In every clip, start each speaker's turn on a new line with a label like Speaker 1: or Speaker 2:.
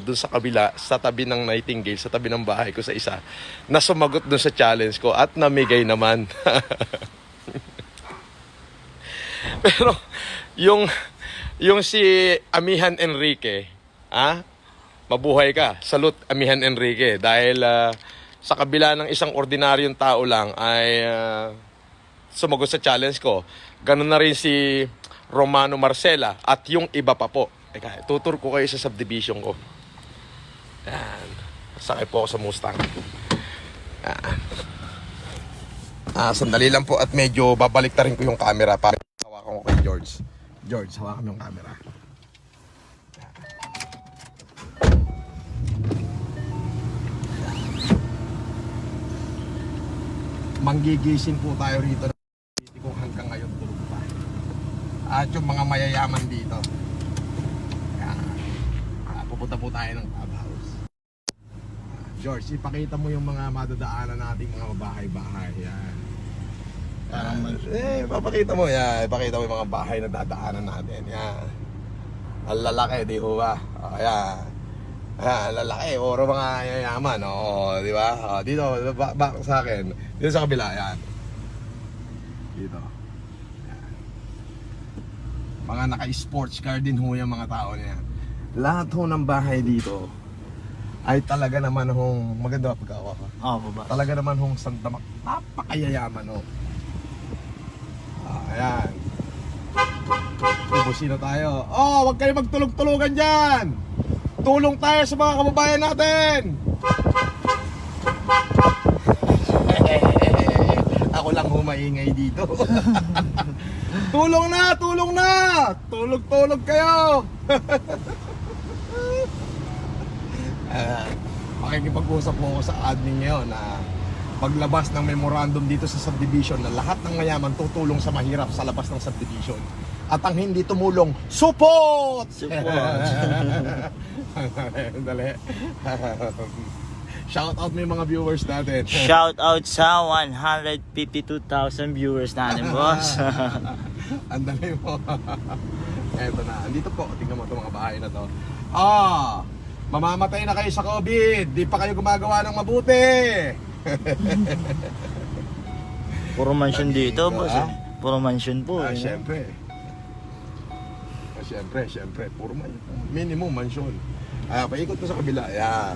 Speaker 1: doon sa kabila, sa tabi ng Nightingale, sa tabi ng bahay ko sa isa, na sumagot doon sa challenge ko at namigay naman. Pero yung si Amihan Enrique, mabuhay ka. Salute Amihan Enrique dahil sa kabila ng isang ordinaryong tao lang ay sumagot sa challenge ko. Ganun na rin si Romano Marcela at yung iba pa po. Teka, tutur ko kayo sa subdivision ko. Yan. Sakay po ako sa Mustang. Sandali lang po at medyo babalik ta rin ko yung camera para hawakan ko kay George. George, hawakan mo yung camera. Manggigising po tayo rito kung hanggang ngayon tulog pa. At yung mga mayayaman dito. Pupunta po tayo ng clubhouse. George, ipakita mo yung mga madadaanan nating mga bahay-bahay. Yan. Papakita mo yan. Ipakita mo yung mga bahay na dadaanan natin. Yan. Ang lalaki, di ho ba? Yan. Ang lalaki, oro mga yayaman. O, di ba? Dito, back sa akin. Dito sa kabila, yan. Dito. Yan. Mga naka-sports car din ho yung mga tao niya. Lahat ho ng bahay dito ay talaga naman hong maganda pagkawa ka.
Speaker 2: Baba.
Speaker 1: Talaga naman hong sandamak. Napakayayaman ho. Ayan. Ubusin na tayo. Huwag kayo magtulog-tulugan dyan. Tulong tayo sa mga kababayan natin. Ako lang humaingay dito. Tulong na! Tulong na! Tulog-tulog kayo! Makikipag-usap po ako sa admin ngayon na paglabas ng memorandum dito sa subdivision na lahat ng mayaman tutulong sa mahirap sa labas ng subdivision. At ang hindi tumulong, support!
Speaker 2: Support!
Speaker 1: Dali. Shout out mo yung mga viewers natin.
Speaker 2: Shout out sa 152,000 viewers natin, boss.
Speaker 1: Andali mo. Eto na. Andito po. Tingnan mo itong mga bahay na to. Mamamatay na kayo sa COVID. Di pa kayo gumagawa ng mabuti.
Speaker 2: Puro mansion dito, boss. Puro mansion po.
Speaker 1: Siyempre. Siyempre. Puro minimum mansion. Paikot mo sa kabila. Yan.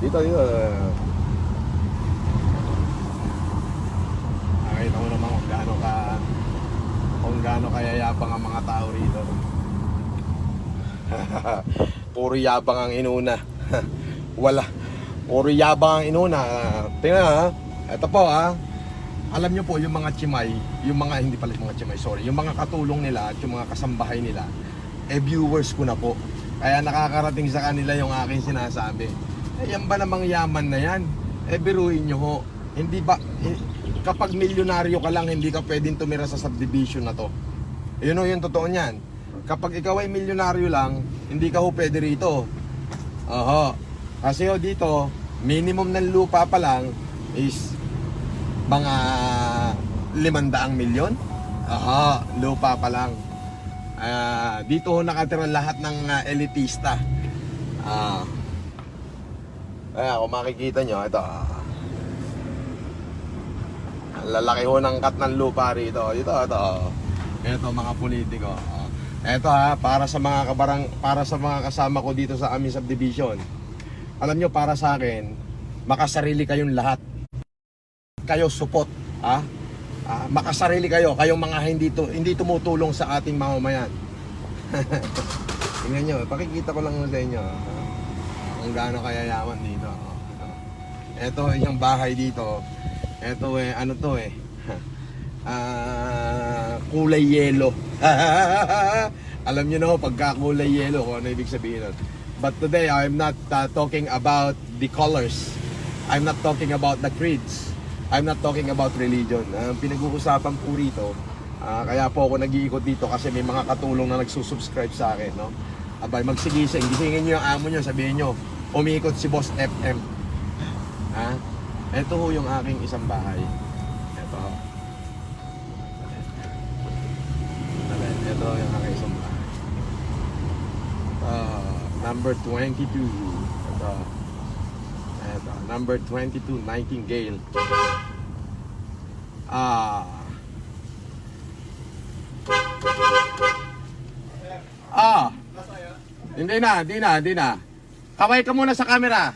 Speaker 1: Dito. Nakita mo naman kung gaano kayayabang ang mga tao rito. Puro yabang ang inuna. Wala. Puro yabang ang inuna. Tingnan Ito po Alam nyo po yung mga chimay, hindi pala yung mga chimay, sorry. Yung mga katulong nila at yung mga kasambahay nila, viewers ko na po. Kaya nakakarating sa kanila yung aking sinasabi. Yan ba namang yaman na yan? Biruin nyo ho. Hindi ba, kapag milyonaryo ka lang, hindi ka pwedeng tumira sa subdivision na to. Yun o yung totoo niyan. Kapag ikaw ay milyonaryo lang, hindi ka ho pwede rito. Kasi ho dito, minimum ng lupa pa lang is mga 500 milyon. Lupa pa lang. Dito ho nakatira lahat ng elitista. Kung makikita nyo, ito. Lalaki ho ng cut ng lupa rito. Ito. Ito mga politiko. Ito para sa mga kasama ko dito sa aming subdivision. Alam nyo, para sa akin, makasarili kayong lahat. Kayo support, makasarili kayo, kayong mga hindi tumutulong sa ating mamamayan. Tingnan nyo, pakikita ko lang sa inyo kung gaano kayayaman dito. Ito yung bahay dito. Ito kulay yelo. Alam nyo na pagka kulay yelo kung ano ibig sabihin nun. But today I'm not talking about the colors. I'm not talking about the creeds. I'm not talking about religion. Pinag-uusapan po rito, kaya po ako nag-iikot dito kasi may mga katulong na nagsusubscribe sa akin, no? Abay, magsigising. Gisingin nyo yung amo nyo, sabihin nyo, umiikot si Boss FM. Ito ho yung aking isang bahay. Ito. Ito yung aking isang bahay. Number 22. Ito. Ito. Number 22, Nightingale. Hindi na. Kaway ka muna sa camera.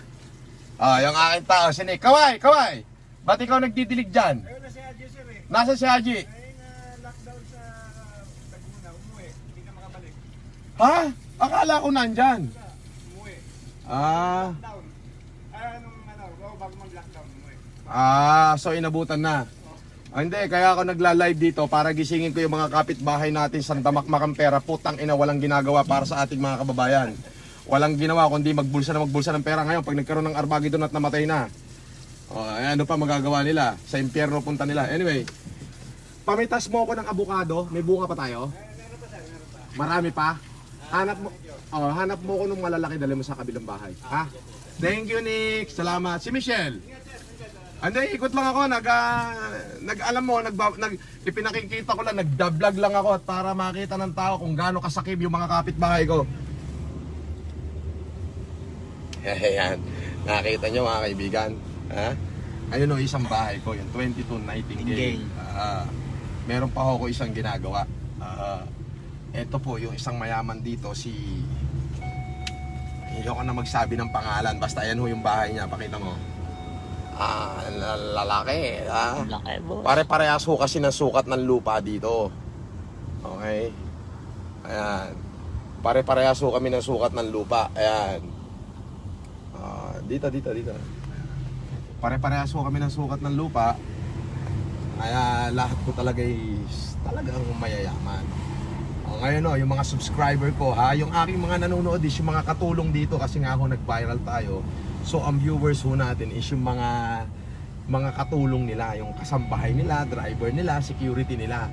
Speaker 1: Yung aking tao, sinig. Kaway! Ba't ikaw nagdidilig dyan?
Speaker 3: Ayun na si Adjo sir eh.
Speaker 1: Nasa si Haji?
Speaker 3: Ay lockdown sa Laguna, umuwi. Hindi ka makabalik.
Speaker 1: Ha? Akala ko nandyan.
Speaker 3: Umuwi.
Speaker 1: Ah,
Speaker 3: Lockdown. Bago mag-lockdown, umuwi.
Speaker 1: so inabutan na. Hindi, kaya ako nagla-live dito para gisingin ko yung mga kapitbahay natin sa damakmakang pera. Putang ina, walang ginagawa para sa ating mga kababayan. Walang ginawa kundi magbulsa ng pera ngayon pag nagkaroon ng Armageddon at namatay na. Ano pa magagawa nila? Sa impyerno punta nila. Anyway, pamitas mo ako ng abukado. May bunga pa tayo? Marami pa? Hanap mo ko ng malalaki, dali mo sa kabilang bahay. Ha? Thank you, Nick. Salamat. Si Michelle. Hindi, ikot lang ako. Ipinakikita ko lang, nagda-vlog lang ako at para makita ng tao kung gaano kasakib yung mga kapitbahay ko. Ayan. Nakita nyo mga kaibigan. Ha? Ayun o, isang bahay ko, yung 22 Nightingale. Meron pa ako isang ginagawa. Ito po, yung isang mayaman dito, hindi ako na magsabi ng pangalan. Basta ayan ho yung bahay niya, pakita mo. Lalaki.
Speaker 2: Laki, boss.
Speaker 1: Pare-parehas ho kasi ng sukat ng lupa dito. Okay? Ayan. Pare-parehas ho kami ng sukat ng lupa. Ayan. Dito. Pare-parehas ho kami ng sukat ng lupa. Kaya lahat ko talagang mayayaman. Ngayon yung mga subscriber ko ha, yung aking mga nanonood is yung mga katulong dito kasi nga ako nag-viral tayo. So ang viewers ho natin is yung mga katulong nila, yung kasambahay nila, driver nila, security nila.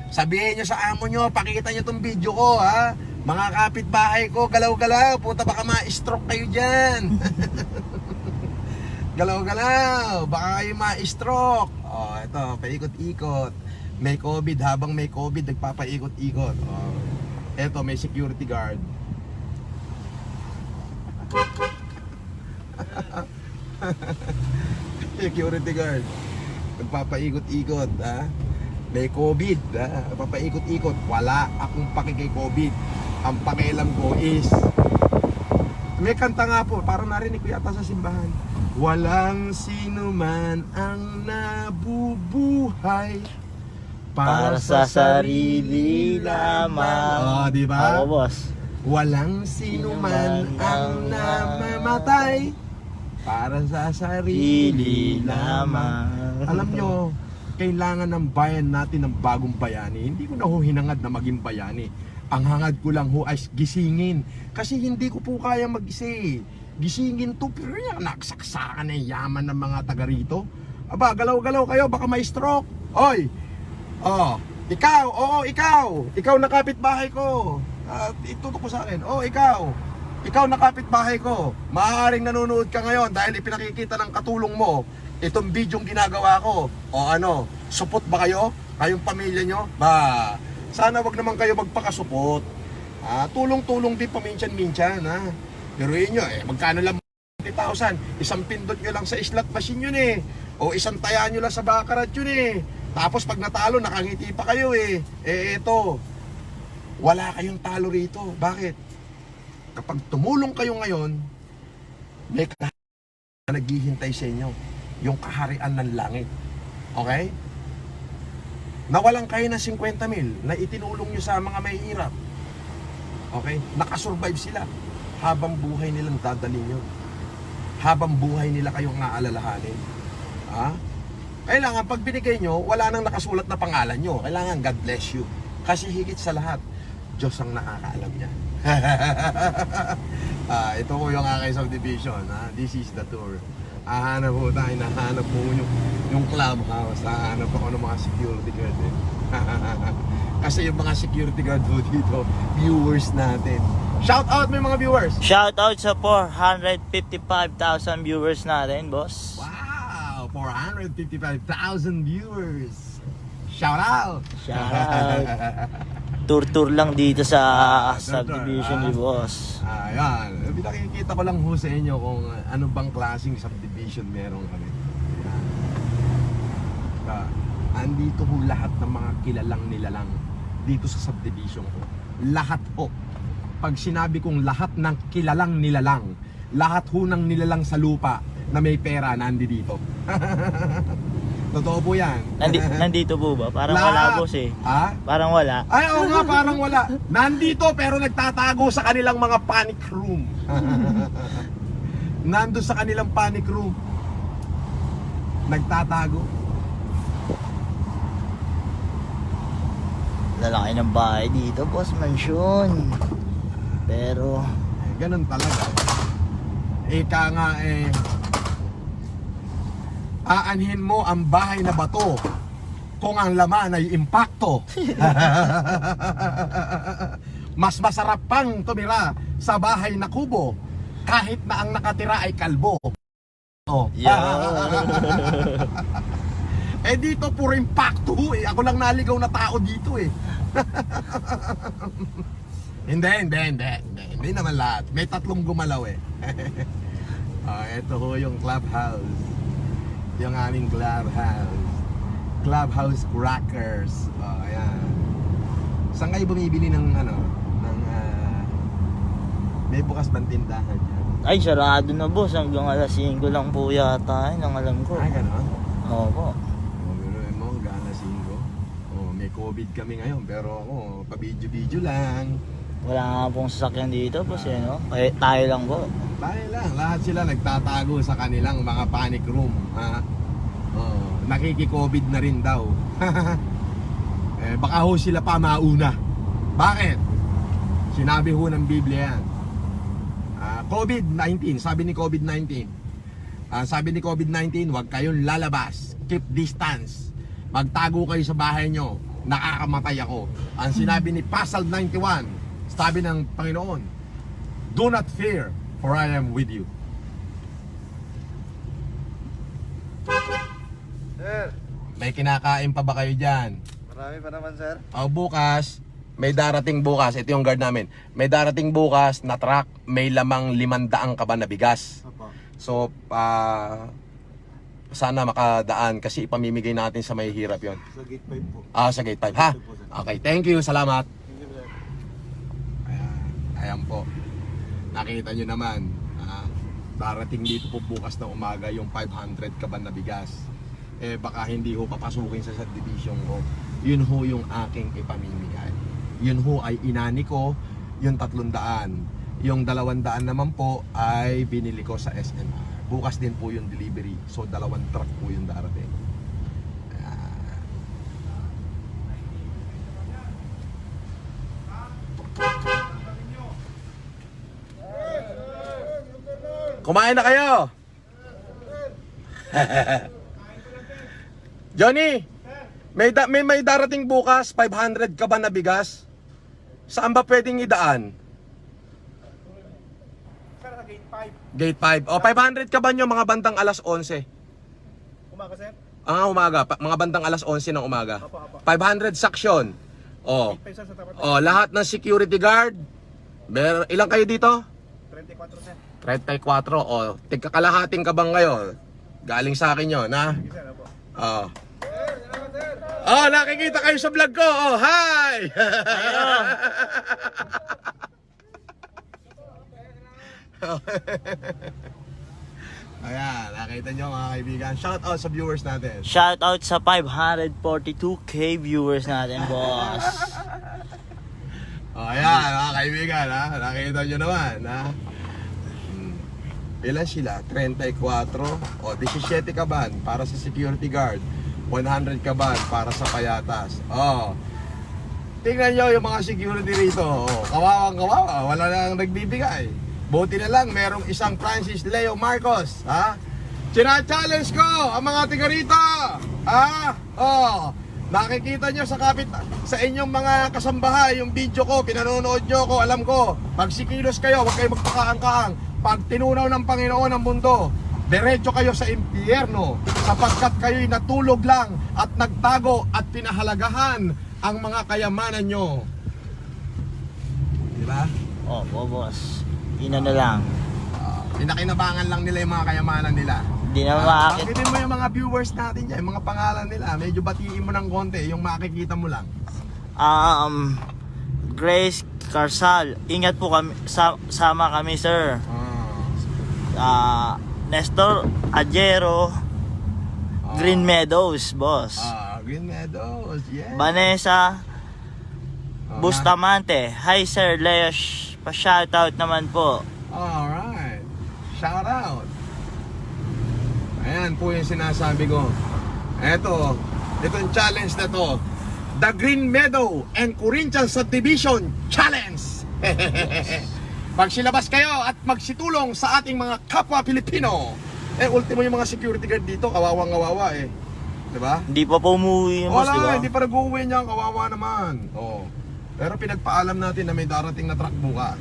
Speaker 1: Sabihin nyo sa amo nyo, pakita nyo tong video ko ha. Mga kapitbahay ko, galaw-galaw, puta baka ma-stroke kayo dyan. Galaw-galaw, baka kayo ma-stroke. Ito, paikot-ikot. May COVID, habang may COVID, nagpapaikot-ikot. Ito, may security guard. Security guard. Nagpapaikot-ikot, ha? May COVID, ha? Nagpapaikot-ikot. Wala akong pakikay COVID. Ang pakialam ko is, may kanta nga po, parang narinig ko yata sa simbahan. Walang sino man ang nabubuhay para sa sarili lamang. Di ba?
Speaker 2: Oo, boss.
Speaker 1: Walang sino man ang namamatay para sa sarili lamang. Alam nyo, kailangan ng bayan natin ng bagong bayani. Hindi ko na ho hinangad na maging bayani. Ang hangad ko lang ho ay gisingin. Kasi hindi ko po kaya mag-isa eh. Gisingin to, pero yung nagsaksakan na yaman ng mga taga rito. Aba, galaw-galaw kayo, baka may stroke. Oy! Ikaw na kapitbahay ko. Itutok ko sa akin. Ikaw na kapitbahay ko. Maaaring nanonood ka ngayon dahil ipinakikita ng katulong mo itong bidyong ginagawa ko. Supot ba kayo? Kayong pamilya nyo? Sana wag naman kayo magpakasupot. Tulong-tulong din paminsan-minsan, ha? Pero yun nyo, magkano lang 20,000? Isang pindot nyo lang sa slot machine yun eh. O isang taya nyo lang sa baccarat yun eh. Tapos pag natalo, nakangiti pa kayo eh. Eto, wala kayong talo rito. Bakit? Kapag tumulong kayo ngayon, may kaharian na naghihintay sa inyo. Yung kaharian ng langit. Okay? Nawalan kayo ng 50,000 na itinulong nyo sa mga mahihirap. Okay? Nakasurvive sila. Habang buhay nilang dadalhin yun. Habang buhay nila kayong aalalahanin. Kailangan pag binigay nyo, wala nang nakasulat na pangalan nyo. Kailangan God bless you. Kasi higit sa lahat, Diyos ang nakakaalam niya. Ito po yung aking subdivision. This is the tour. Hahanap po tayo, nahanap po yung clubhouse. Hahanap ako ng mga security guard eh. Kasi yung mga security guard po dito, viewers natin. Shout out may mga viewers.
Speaker 2: Shoutout sa 455,000 viewers natin, boss.
Speaker 1: Wow, 455,000 viewers. Shout out.
Speaker 2: Shoutout. Tour lang dito sa
Speaker 1: Tour,
Speaker 2: subdivision ni boss.
Speaker 1: Ayan. Nakikita ko lang ho sa inyo kung ano bang klaseng subdivision meron kami. Ayan. Andito ho lahat ng mga kilalang nilalang dito sa subdivision ko. Lahat ho. Pag sinabi kong lahat ng kilalang nilalang, lahat ho ng nilalang sa lupa na may pera nandito. Totoo po yan.
Speaker 2: Nandito po ba? Parang
Speaker 1: Lahat.
Speaker 2: wala, boss eh.
Speaker 1: Ha?
Speaker 2: Parang wala.
Speaker 1: Ay, oo nga, parang wala. Nandito pero nagtatago sa kanilang mga panic room. Nandun sa kanilang panic room. Nagtatago.
Speaker 2: Lalaki ng bahay dito, boss. Mansyon. Pero,
Speaker 1: Ganun talaga. Ika nga aanhin mo ang bahay na bato kung ang laman ay impacto. Mas masarap pang tumira sa bahay na kubo kahit na ang nakatira ay kalbo. Oh. Dito puro impacto eh. Ako lang naligaw na tao dito eh. Hindi naman lahat. May 3 gumalaw eh. Ito ho yung clubhouse. Yung aming clubhouse. Clubhouse crackers. Ayan. Saan kayo bumibili ng may bukas bang tindahan dyan?
Speaker 2: ay, sarado na, boss. Hanggang alas 5 lang po yata. Yun ang alam ko.
Speaker 1: Ay, gano'n?
Speaker 2: Opo.
Speaker 1: Biruin mo, gana 5. May COVID kami ngayon, pero ako, pa-video-video lang.
Speaker 2: Wala nga pong sasakyan dito, boss, eh, no? Kaya tayo lang po.
Speaker 1: Tayo lang, lahat sila nagtatago sa kanilang mga panic room, ha? Nakiki-COVID na rin daw. Baka ho sila pa mauna. Bakit? Sinabi ho ng Biblia yan. COVID-19, sabi ni COVID-19. Sabi ni COVID-19, huwag kayong lalabas. Keep distance. Magtago kayo sa bahay nyo. Nakakamatay ako. Ang sinabi ni Psalm 91, sabi ng Panginoon, do not fear, for I am with you.
Speaker 4: Sir,
Speaker 1: May kinakain pa ba kayo dyan?
Speaker 4: marami pa naman, sir.
Speaker 1: Bukas, may darating bukas. Ito yung guard namin. May darating bukas na truck. May lamang 500 kaban na bigas.
Speaker 4: Opo.
Speaker 1: So, sana makadaan kasi ipamimigay natin sa may hirap yon.
Speaker 4: Sa gate 5 po.
Speaker 1: Sa gate 5 ha? Okay, thank you. Salamat.
Speaker 4: Thank you, sir.
Speaker 1: Ayan po. Nakita nyo naman. Darating dito po bukas na umaga yung 500 kaban na bigas. Baka hindi ho papasukin sa subdivision ko. Yun ho yung aking ipamimigay. Yun ho ay inani ko, yung 300. Yung 200 naman po ay binili ko sa SNR. Bukas din po yung delivery. So 2 truck po yung darating. Kumain na kayo? Johnny, may darating bukas 500 ka ba na bigas? Saan ba pwedeng idaan?
Speaker 3: Sir, sa gate 5.
Speaker 1: Gate 5. 500 ka ba nyo mga bandang alas 11?
Speaker 3: Umaga, sir.
Speaker 1: Umaga, mga bandang alas 11 ng umaga.
Speaker 3: Opo, opo.
Speaker 1: 500 saksyon.
Speaker 3: Gate 5, sir, sa tapat.
Speaker 1: Lahat ng security guard. Ilang kayo dito?
Speaker 3: 34, sir.
Speaker 1: 34. Tigkakalahating ka bang ngayon? Galing sa akin yun, ha?
Speaker 3: Sige, sir, opo.
Speaker 1: Nakikita kayo sa vlog ko. Hi! Ayan, nakita nyo mga kaibigan. Shout out sa viewers natin.
Speaker 2: Shoutout sa 542k viewers natin, boss.
Speaker 1: Ayan, mga kaibigan, ha? Nakita nyo naman, ha? Ilan sila? 34 o 17 kaban para sa security guard, 100 kaban para sa payatas. Tingnan nyo yung mga security rito. Kawawang kawawa, wala nang nagbibigay. Buti na lang merong isang Francis Leo Marcos, ha? China-challenge ko ang mga tiga rito, ha? Nakikita nyo sa inyong mga kasambahay, yung video ko, pinanonood nyo ko, alam ko, pag sikilos kayo, huwag kayo magpakaang-kaang. Pag tinunaw ng Panginoon ang mundo, diretso kayo sa impyerno, sapagkat kayo'y natulog lang at nagtago at pinahalagahan ang mga kayamanan nyo. Diba?
Speaker 2: Opo, boss. Ina na lang.
Speaker 1: Pinakinabangan lang nila yung mga kayamanan nila.
Speaker 2: Hindi na makakit.
Speaker 1: Banggitin mo yung mga viewers natin dyan, yung mga pangalan nila. Medyo batiin mo ng konti, yung makikita mo lang.
Speaker 2: Grace Carsal. Ingat po kami. Sama kami, sir. Nestor Ajero. Green Meadows, boss.
Speaker 1: Green Meadows, yeah.
Speaker 2: Vanessa Bustamante. Hi, sir. Leo, pa-shoutout naman po.
Speaker 1: Alright. Shout out. Ayan po yung sinasabi ko. Itong challenge na to. The Green Meadow and Corinthians Subdivision Challenge. Magsilabas kayo at magsitulong sa ating mga kapwa Pilipino. Ultimo yung mga security guard dito, kawawang-kawawa eh. Diba?
Speaker 2: Hindi pa po umuwi yung boss,
Speaker 1: Wala,
Speaker 2: diba?
Speaker 1: hindi pa nag-uwi niya, kawawa naman. Pero pinagpaalam natin na may darating na truck bukas.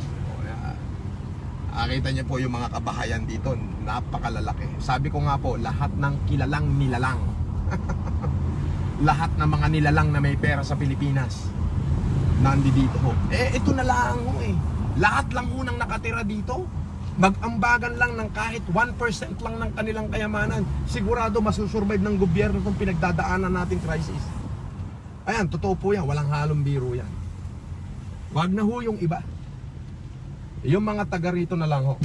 Speaker 1: Nakita niyo po yung mga kabahayan dito, napakalalaki. Sabi ko nga po, lahat ng kilalang nilalang. Lahat ng mga nilalang na may pera sa Pilipinas, nandito ho. Ito na lang ho eh. Lahat lang ho nang nakatira dito, mag-ambagan lang ng kahit 1% lang ng kanilang kayamanan. Sigurado masusurvive ng gobyerno itong pinagdadaanan nating crisis. Ayan, totoo po yan, walang halong biro yan. Wag na ho yung iba. Yung mga taga rito na lang ho.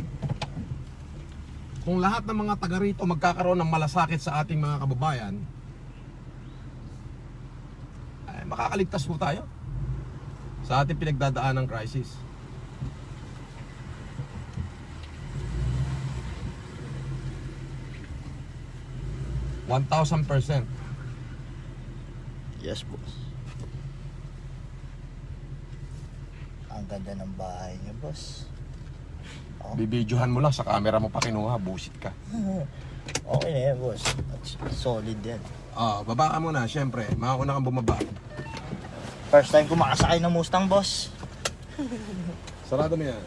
Speaker 1: Kung lahat ng mga taga rito magkakaroon ng malasakit sa ating mga kababayan, ay, makakaligtas po tayo sa ating pinagdadaan ng crisis. %1,000%.
Speaker 2: Yes, boss. Ang ganda ng bahay niya, boss.
Speaker 1: Bibidyohan mo lang sa camera mo pa kinuha, busit ka.
Speaker 2: Okay na yan, boss. Solid yan.
Speaker 1: Baba ka muna, syempre. Makauna kang bumaba.
Speaker 2: First time ko makasakay ng Mustang, boss.
Speaker 1: Sarado mo yan.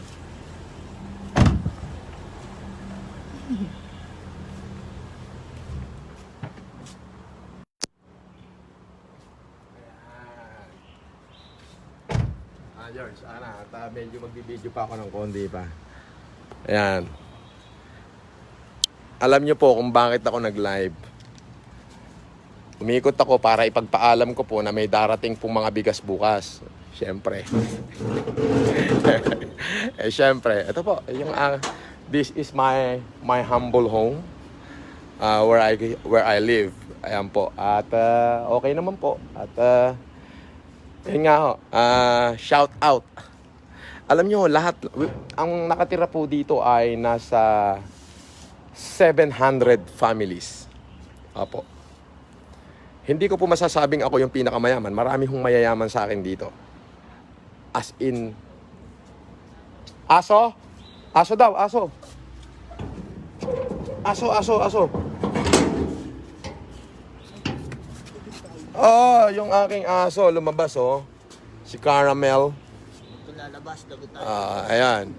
Speaker 1: George, medyo magbibideo pa ako ng konti pa. Ayan. Alam niyo po kung bakit ako nag-live. Umikot ako para ipagpaalam ko po na may darating pong mga bigas bukas. Siyempre. Siyempre. Ito po, this is my humble home where I live. Ayan po. At okay naman po. At yun nga ho, shout out. Alam nyo, lahat, ang nakatira po dito ay nasa 700 families. Opo. Hindi ko po masasabing ako yung pinakamayaman. Marami hong mayayaman sa akin dito. As in, aso? Aso daw, aso. Aso. Yung aking aso, lumabas si Caramel.
Speaker 2: Lalabas, lagot na.
Speaker 1: Ayan.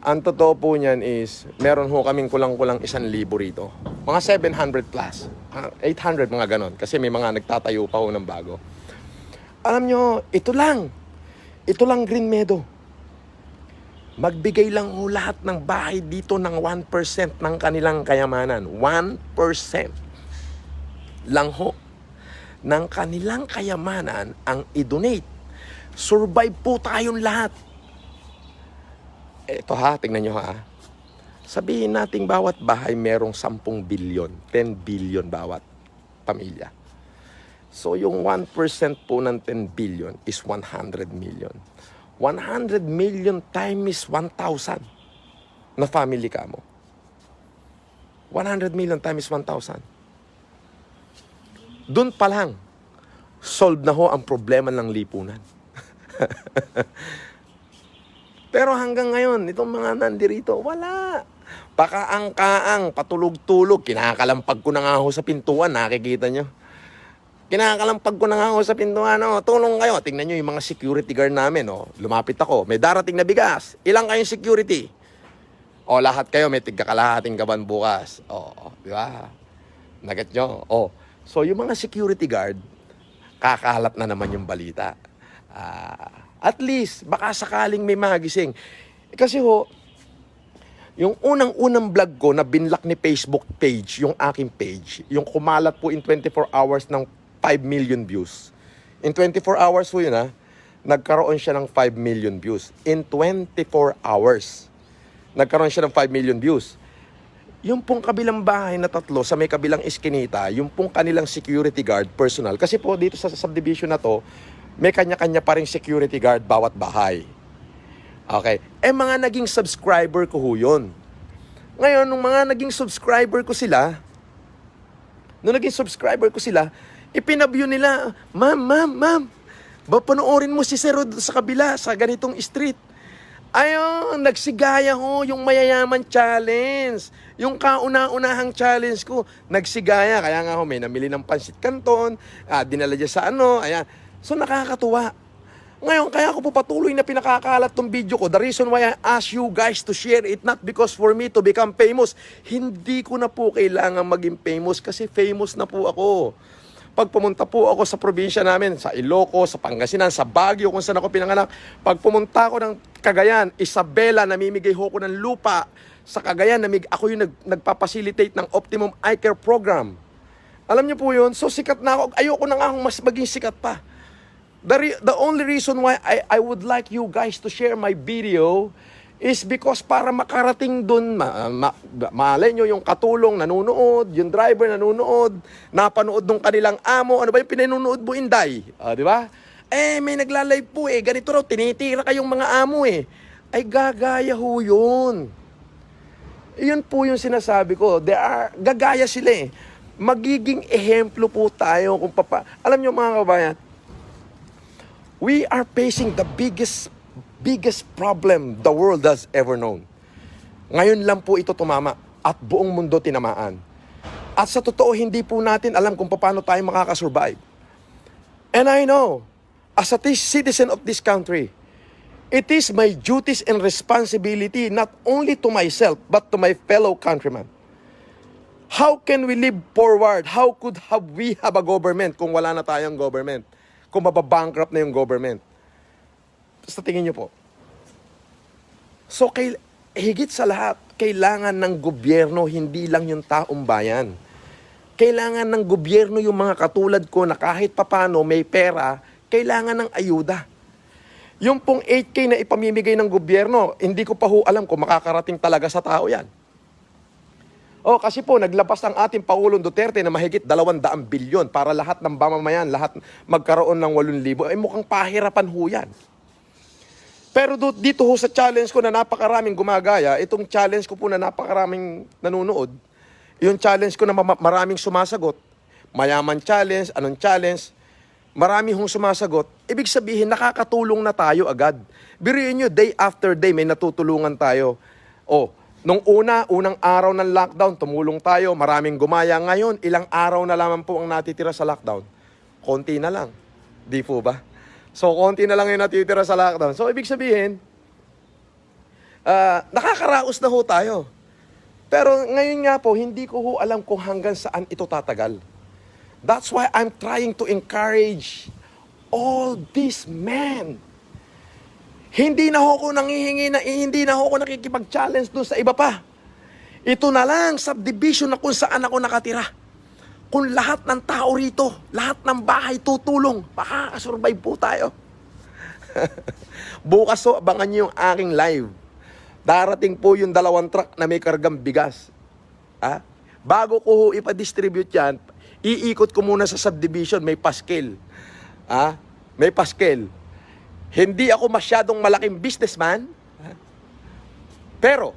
Speaker 1: Ang totoo po niyan is, meron ho kaming kulang-kulang 1,000 rito. Mga 700 plus. 800 mga ganon. Kasi may mga nagtatayo pa ho ng bago. Alam nyo, ito lang Green Meadow. Magbigay lang ho lahat ng bahay dito ng 1% ng kanilang kayamanan. 1%. Lang ho ng kanilang kayamanan ang i-donate. Survive po tayong lahat. Ito tingnan nyo Sabihin natin bawat bahay merong 10 bilyon, 10 billion bawat pamilya. So yung 1% po ng 10 billion is 100 million. 100 million times 1,000 na family ka mo. 100 million times 1,000. Doon pa lang, solve na ho ang problema ng lipunan. Pero hanggang ngayon, itong mga nandirito, wala. Pakaang-kaang, patulog-tulog. Kinakalampag ko na nga ako sa pintuan, nakikita nyo. Kinakalampag ko na nga ako sa pintuan, oh. Tulong kayo. Tingnan nyo yung mga security guard namin, oh. Lumapit ako, may darating na bigas. Ilang kayong security? O, lahat kayo may tigkakalahating gaban bukas. O, di ba? Naget nyo? O, so yung mga security guard, kakalat na naman yung balita. At least, baka sakaling may magising. Kasi ho, yung unang-unang vlog ko na binlock ni Facebook page, yung aking page, yung kumalat po in 24 hours ng 5 million views. In 24 hours po yun, ha? Nagkaroon siya ng 5 million views. In 24 hours. Nagkaroon siya ng 5 million views. Yung pong kabilang bahay na tatlo sa may kabilang iskinita, yung pong kanilang security guard personal. Kasi po dito sa subdivision na to, may kanya-kanya pa ring security guard bawat bahay. Okay. Mga naging subscriber ko ho yun. Ngayon, nung mga naging subscriber ko sila, ipinabyo nila, ma'am, ba panoorin mo si Sir Rod sa kabila, sa ganitong street. Ayun, nagsigaya ho yung mayayaman challenge. Yung kauna-unahang challenge ko, nagsigaya. Kaya nga ho, may namili ng pansit canton, dinala dyan sa ayan. So, nakakatuwa. Ngayon, kaya ako po patuloy na pinakakalat tong video ko. The reason why I ask you guys to share it, not because for me to become famous. Hindi ko na po kailangan maging famous kasi famous na po ako. Pag pumunta po ako sa probinsya namin, sa Ilocos, sa Pangasinan, sa Baguio, kung saan ako pinanganak, pag pumunta ako ng Cagayan, Isabela, namimigay ho ko ng lupa. Sa Cagayan, ako yung nagpapacilitate ng Optimum Eye Care Program. Alam niyo po yun? So sikat na ako. Ayoko na nga mas maging sikat pa. The only reason why I would like you guys to share my video is because para makarating dun, malay nyo yung katulong nanonood, yung driver nanonood, napanood nung kanilang amo, ano ba yung pinanunood mo, Inday? Di ba? May nagla-live po ganito raw, tinitira kayong mga amo Ay gagaya ho yun. Yun po yung sinasabi ko, gagaya sila Magiging ehemplo po tayo kung alam nyo mga kabayan, we are facing the biggest problem the world has ever known. Ngayon lang po ito tumama at buong mundo tinamaan. At sa totoo, hindi po natin alam kung paano tayo makakasurvive. And I know, as a citizen of this country, it is my duties and responsibility not only to myself, but to my fellow countrymen. How can we live forward? How could we have a government kung wala na tayong government? Kung mababankrupt na yung government? Sa tingin niyo po. So, higit sa lahat, kailangan ng gobyerno, hindi lang yung taong bayan. Kailangan ng gobyerno yung mga katulad ko na kahit papano may pera, kailangan ng ayuda. Yung pong 8K na ipamimigay ng gobyerno, hindi ko pa ho alam kung makakarating talaga sa tao yan. Kasi po, naglabas ang ating Pangulong Duterte na mahigit 200 bilyon para lahat ng mamamayan, lahat magkaroon ng 8,000. Mukhang pahirapan ho yan. Pero dito ho sa challenge ko na napakaraming gumagaya, itong challenge ko po na napakaraming nanonood, yung challenge ko na maraming sumasagot, mayaman challenge, anong challenge, marami hong sumasagot, ibig sabihin nakakatulong na tayo agad. Biruin nyo, day after day may natutulungan tayo. Nung unang araw ng lockdown, tumulong tayo, maraming gumaya. Ngayon, ilang araw na lamang po ang natitira sa lockdown. Konti na lang. Di po ba? So, konti na lang yung natitira sa lockdown. So, ibig sabihin, nakakaraos na ho tayo. Pero ngayon nga po, hindi ko ho alam kung hanggang saan ito tatagal. That's why I'm trying to encourage all these men. Hindi na ako nangihingi hindi na ako nakikipag-challenge doon sa iba pa. Ito na lang, subdivision na kung saan ako nakatira. Kung lahat ng tao rito, lahat ng bahay tutulong, makakasurvive po tayo. Bukas ho, abangan nyo yung aking live. Darating po yung 2 truck na may kargang bigas. Bago ko ho ipadistribute yan, iikot ko muna sa subdivision, may paskel. May paskel. Hindi ako masyadong malaking businessman. Pero,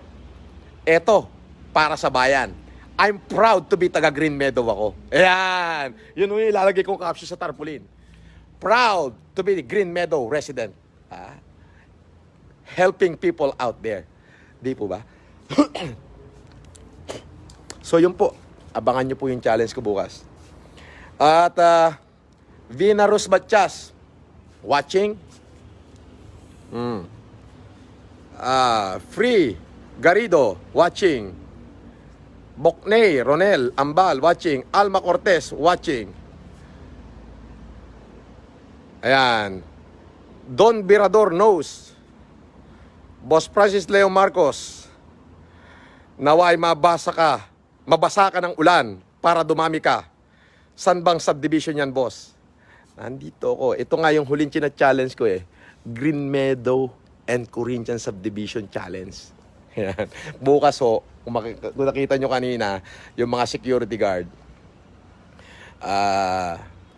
Speaker 1: eto, para sa bayan. I'm proud to be taga Green Meadow ako. Ayan. Yun yung ilalagay kong caption sa tarpaulin. Proud to be the Green Meadow resident. Helping people out there. Di po ba? So yun po, abangan nyo po yung challenge ko bukas. At Vina Rusbatchas, watching. Free Garrido, watching. Bokney Ronel Ambal, watching. Alma Cortez, watching. Ayan. Don Birador knows. Boss Francis Leo Marcos, naway mabasa ka ng ulan para dumami ka. San bang subdivision yan, boss? Nandito ako. Ito nga yung huling challenge ko eh. Green Meadow and Corinthian Subdivision Challenge. Ayan. Bukas ho, kung nakita nyo kanina, yung mga security guard,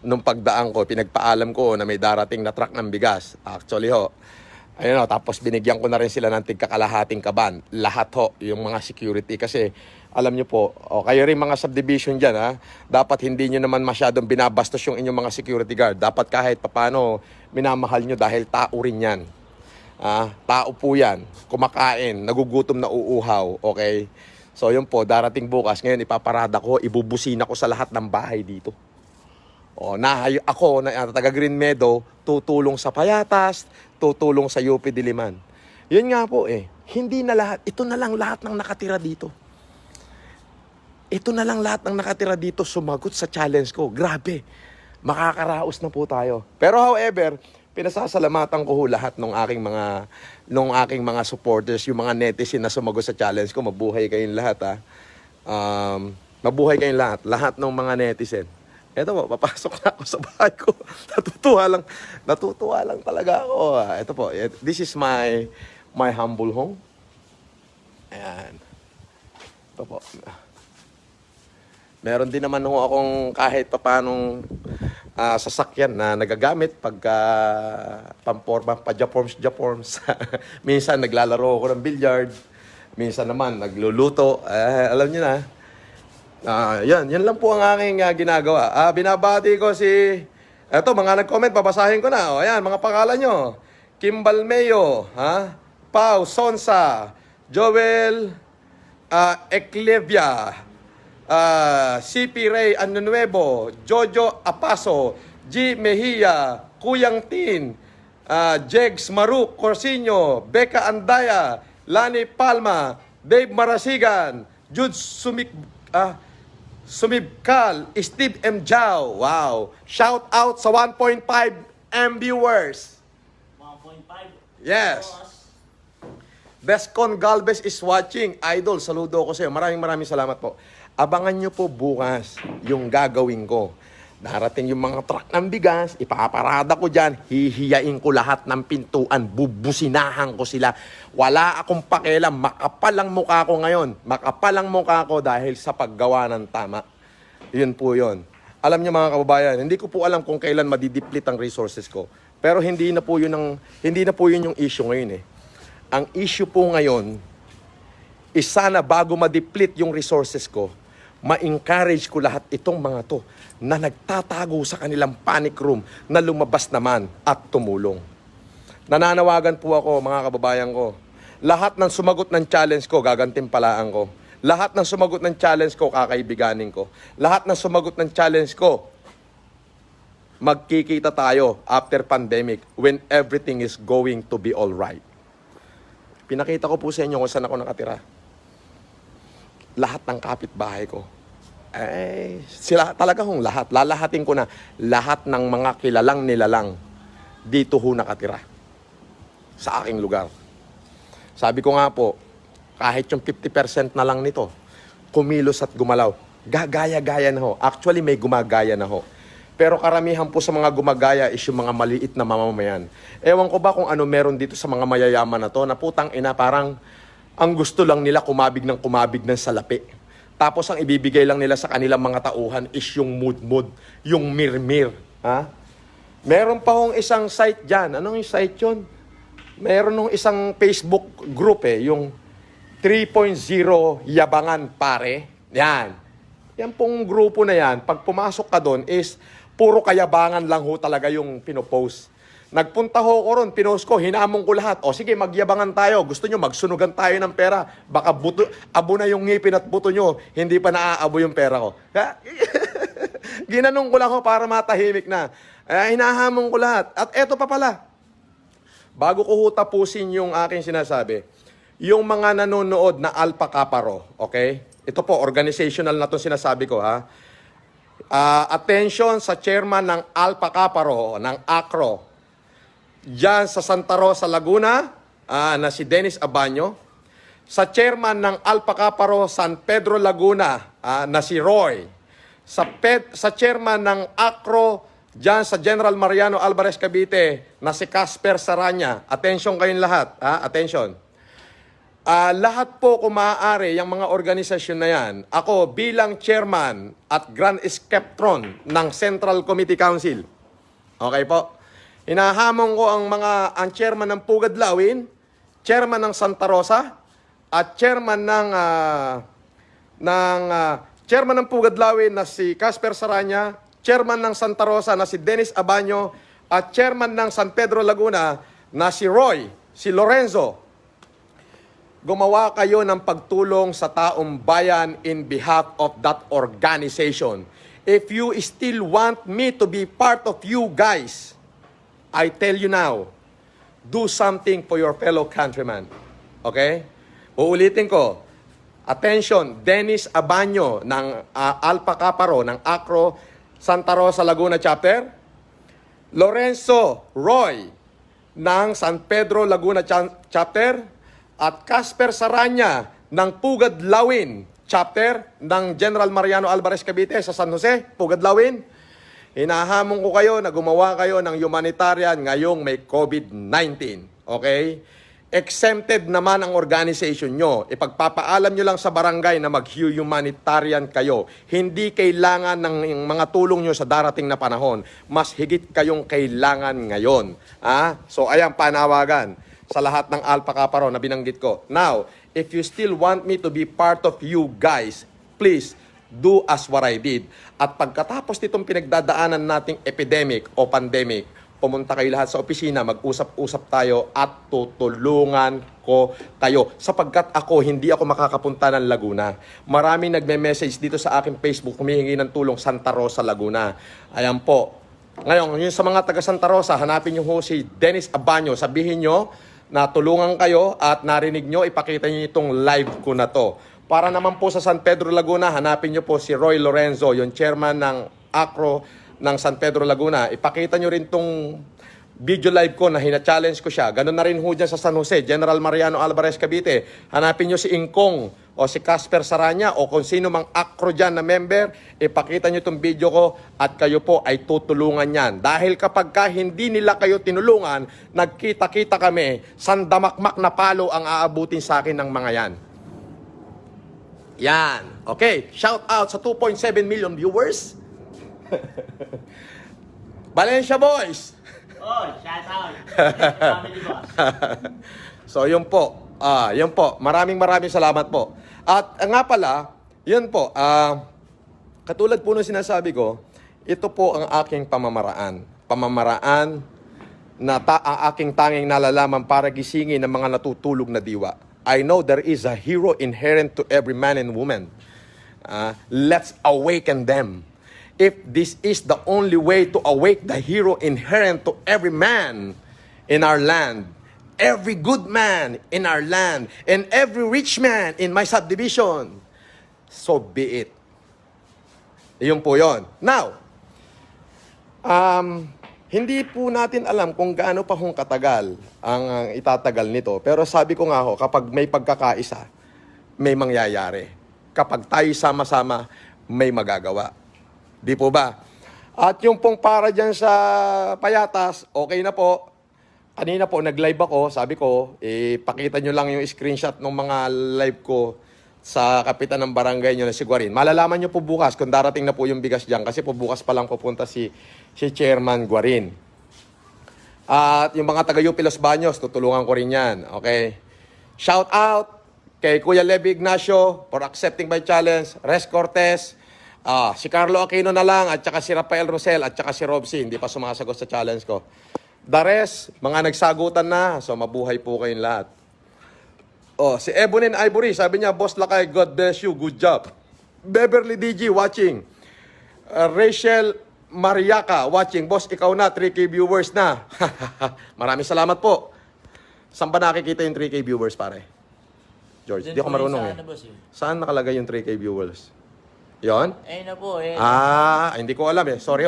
Speaker 1: nung pagdaan ko, pinagpaalam ko na may darating na truck ng bigas. Actually ho, ayun ho, tapos binigyan ko na rin sila ng tigkakalahating kaban. Lahat ho, yung mga security. Kasi, alam nyo po, kayo rin mga subdivision dyan, ha? Dapat hindi nyo naman masyadong binabastos yung inyong mga security guard. Dapat kahit papano, minamahal nyo dahil tao rin yan. Tao po yan. Kumakain, nagugutom na uuhaw, okay? So, yun po, darating bukas. Ngayon, ipaparada ko, ibubusina ko sa lahat ng bahay dito. Ako, na taga Green Meadow, tutulong sa Payatas, tutulong sa UP Diliman. Yun nga po hindi na lahat, ito na lang lahat ng nakatira dito. Ito na lang lahat ng nakatira dito sumagot sa challenge ko. Grabe, makakaraos na po tayo. Pero however, pinasasalamatan ko lahat ng aking mga supporters, yung mga netizen na sumagot sa challenge ko. Mabuhay kayong lahat, mabuhay kayong lahat ng mga netizen. Ito po, papasok na ako sa bahay ko. Natutuwa lang talaga ako. Ito po, this is my humble home. Ayan. Ito po. Meron din naman akong kahit papanong sasakyan na nagagamit pagka pamporma, pa-japorms. Minsan naglalaro ako ng billiard. Minsan naman nagluluto. Alam niyo na. Yan lang po ang aking ginagawa. Binabati ko eto, mga nag-comment, babasahin ko na. Ayan, mga pangalan nyo. Kim Balmeo, Pau Sonsa, Joel Eclevia, CP Ray Anunuevo, Jojo Apaso, G. Mejia, Kuyang Tin, Jegs Maruk Corsinio, Becca Andaya, Lani Palma, Dave Marasigan, Jude Sumibkal, Steve M. Jao. Wow. Shout out sa 1.5 M viewers.
Speaker 2: 1.5?
Speaker 1: Yes. Descon Galvez is watching. Idol, saludo ko sa iyo. Maraming salamat po. Abangan nyo po bukas yung gagawin ko. Darating yung mga truck ng bigas, ipaparada ko dyan, hihiyain ko lahat ng pintuan, bubusinahan ko sila. Wala akong pakialam, makapal ang mukha ko ngayon. Makapal ang mukha ko dahil sa paggawa ng tama. Yun po yun. Alam nyo mga kababayan, hindi ko po alam kung kailan madidiplit ang resources ko. Pero hindi na po yun yung issue ngayon Ang issue po ngayon is sana bago ma-deplete yung resources ko, ma-encourage ko lahat itong mga to na nagtatago sa kanilang panic room na lumabas naman at tumulong. Nananawagan po ako mga kababayan ko. Lahat ng sumagot ng challenge ko, gagantimpalaan ko. Lahat ng sumagot ng challenge ko, kakaibiganin ko. Lahat ng sumagot ng challenge ko, magkikita tayo after pandemic when everything is going to be all right. Pinakita ko po sa inyo kung saan ako nakatira. Lahat ng kapitbahay ko. Sila talaga hong lahat. Lalahatin ko na lahat ng mga kilalang nilalang dito ho nakatira sa aking lugar. Sabi ko nga po, kahit yung 50% na lang nito, kumilos at gumalaw. Gagaya-gaya na ho. Actually, may gumagaya na ho. Pero karamihan po sa mga gumagaya is yung mga maliit na mamamayan. Ewan ko ba kung ano meron dito sa mga mayayaman na to, na putang ina, parang ang gusto lang nila kumabig ng salapi. Tapos ang ibibigay lang nila sa kanilang mga tauhan is yung mood, yung mirmir. Meron pa hong isang site dyan. Anong yung site yun? Meron nung isang Facebook group yung 3.0 Yabangan Pare. Yan. Yan pong grupo na yan, pag pumasok ka doon is puro kayabangan lang ho talaga yung pinopost. Nagpunta ho ko ron, pinost ko, hinamon ko lahat. O sige, magyabangan tayo. Gusto nyo, magsunugan tayo ng pera. Baka abo na yung ngipin at buto nyo, hindi pa naaabo yung pera ko. Ginanong ko lang ho para matahimik na. Hinahamon ko lahat. At eto pa pala, bago ko ho tapusin yung aking sinasabi, yung mga nanonood na Alpha Kaparo, okay? Ito po, organizational na itong sinasabi ko, ha? Attention sa chairman ng Alpha Kaparo, ng ACRO, diyan sa Santa Rosa, Laguna, na si Dennis Abaño. Sa chairman ng Alpha Kaparo, San Pedro, Laguna, na si Roy. Sa chairman ng ACRO, diyan sa General Mariano Alvarez Cavite, na si Casper Saranya. Attention kayong lahat, attention. Lahat po kung maaari, yung mga organisasyon na yan, ako bilang chairman at Grand Skeptron ng Central Committee Council. Okay po? Hinahamon ko ang chairman ng Pugad Lawin, chairman ng Santa Rosa, at chairman ng Pugad Lawin na si Casper Saranya, chairman ng Santa Rosa na si Dennis Abaño, at chairman ng San Pedro Laguna na si Roy, si Lorenzo. Gumawa kayo ng pagtulong sa taong bayan in behalf of that organization. If you still want me to be part of you guys, I tell you now, do something for your fellow countrymen. Okay? Uulitin ko. Attention, Dennis Abaño ng Alpha Kaparo, ng ACRO, Santa Rosa, Laguna Chapter. Lorenzo Roy ng San Pedro, Laguna Chapter. At Casper Saranya ng Pugad Lawin Chapter ng General Mariano Alvarez Cavite sa San Jose, Pugad Lawin. Hinahamon ko kayo na gumawa kayo ng humanitarian ngayong may COVID-19. Okay? Exempted naman ang organization nyo. Ipagpapaalam nyo lang sa barangay na mag-humanitarian kayo. Hindi kailangan ng mga tulong nyo sa darating na panahon. Mas higit kayong kailangan ngayon. So ayan, panawagan sa lahat ng Alpha Kaparo na binanggit ko. Now, if you still want me to be part of you guys, please, do as what I did. At pagkatapos nitong pinagdadaanan nating epidemic o pandemic, pumunta kayo lahat sa opisina, mag-usap-usap tayo at tutulungan ko kayo. Sapagkat hindi ako makakapunta ng Laguna. Maraming nagme-message dito sa aking Facebook, humihingi ng tulong Santa Rosa, Laguna. Ayan po. Ngayon, yung sa mga taga Santa Rosa, hanapin nyo si Dennis Abaño. Sabihin nyo na tulungan kayo at narinig nyo, ipakita nyo itong live ko na to. Para naman po sa San Pedro, Laguna, hanapin nyo po si Roy Lorenzo, yung chairman ng ACRO ng San Pedro, Laguna. Ipakita nyo rin tong video live ko na hina-challenge ko siya. Ganun na rin ho dyan sa San Jose, General Mariano Alvarez Cavite. Hanapin nyo si Ingkong o si Casper Saranya o kung sino mang ACRO dyan na member, ipakita nyo itong video ko at kayo po ay tutulungan yan. Dahil kapag hindi nila kayo tinulungan, nagkita-kita kami, sandamakmak na palo ang aabutin sa akin ng mga yan. Yan. Okay. Shout out sa 2.7 million viewers. Valencia Boys.
Speaker 2: Oh, shout out. Family boss.
Speaker 1: So, yun po. Yun po. Maraming salamat po. At nga pala, yun po. Katulad po ng sinasabi ko, ito po ang aking pamamaraan. Pamamaraan na ang aking tanging nalalaman para gisingin ng mga natutulog na diwa. I know there is a hero inherent to every man and woman. Let's awaken them. If this is the only way to awake the hero inherent to every man in our land, every good man in our land, and every rich man in my subdivision, so be it. Yun po yun. Now, hindi po natin alam kung gaano pa hong katagal ang itatagal nito. Pero sabi ko nga ho, kapag may pagkakaisa, may mangyayari. Kapag tayo sama-sama, may magagawa. Di po ba? At yung pong para dyan sa Payatas, okay na po. Kanina po, nag-live ako. Sabi ko, pakita nyo lang yung screenshot ng mga live ko sa kapitan ng barangay nyo na si Guarin. Malalaman nyo po bukas kung darating na po yung bigas dyan. Kasi po bukas pa lang pupunta si Chairman Guarin. At yung mga taga-UP Los Baños, tutulungan ko rin yan. Okay? Shout out kay Kuya Levi Ignacio for accepting my challenge. Res Cortez. Si Carlo Aquino na lang at saka si Rafael Rosel at saka si Robsy. Hindi pa sumasagot sa challenge ko. The rest, mga nagsagutan na. So, mabuhay po kayong lahat. Oh, si Ebonin Ivory, sabi niya, Boss Lakay, God bless you, good job. Beverly DG, watching. Rachel Mariaca, watching. Boss, ikaw na, 3K viewers na. Maraming salamat po. Saan ba nakikita yung 3K viewers, pare? George,
Speaker 2: Dun
Speaker 1: di ako
Speaker 2: po yun
Speaker 1: marunong
Speaker 2: sa
Speaker 1: eh.
Speaker 2: ano, boss, eh.
Speaker 1: Saan nakalagay yung 3K viewers? Yon?
Speaker 2: Ayun na po eh.
Speaker 1: Hindi ko alam eh. Sorry.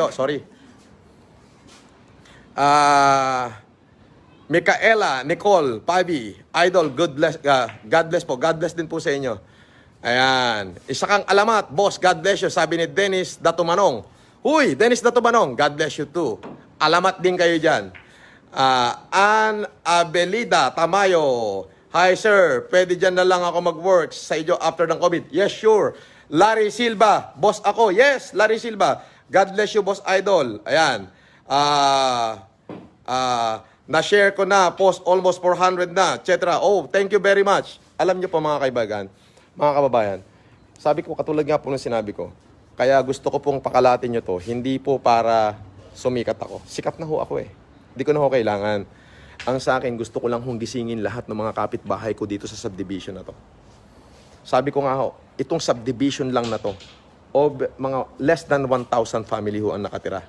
Speaker 1: Micaela, Nicole, Pavi, Idol, God bless po. God bless din po sa inyo. Ayan. Isa kang alamat, boss, God bless you. Sabi ni Dennis Datumanong. Huy, Dennis Datumanong, God bless you too. Alamat din kayo dyan. Ann Abelida Tamayo. Hi sir, pwede dyan na lang ako mag-work sa inyo after ng COVID. Yes, sure. Larry Silva, boss ako. Yes, Larry Silva. God bless you, boss idol. Ayan. Na-share ko na, post almost 400 na, etc. Oh, thank you very much. Alam niyo po mga kaibigan, mga kababayan, sabi ko katulad nga po ng sinabi ko, kaya gusto ko pong pakalatin niyo to, hindi po para sumikat ako. Sikat na ho ako eh. Hindi ko na ho kailangan. Ang sa akin, gusto ko lang hong gisingin lahat ng mga kapitbahay ko dito sa subdivision na to. Sabi ko nga ho, itong subdivision lang na to, o mga less than 1,000 family ho ang nakatira.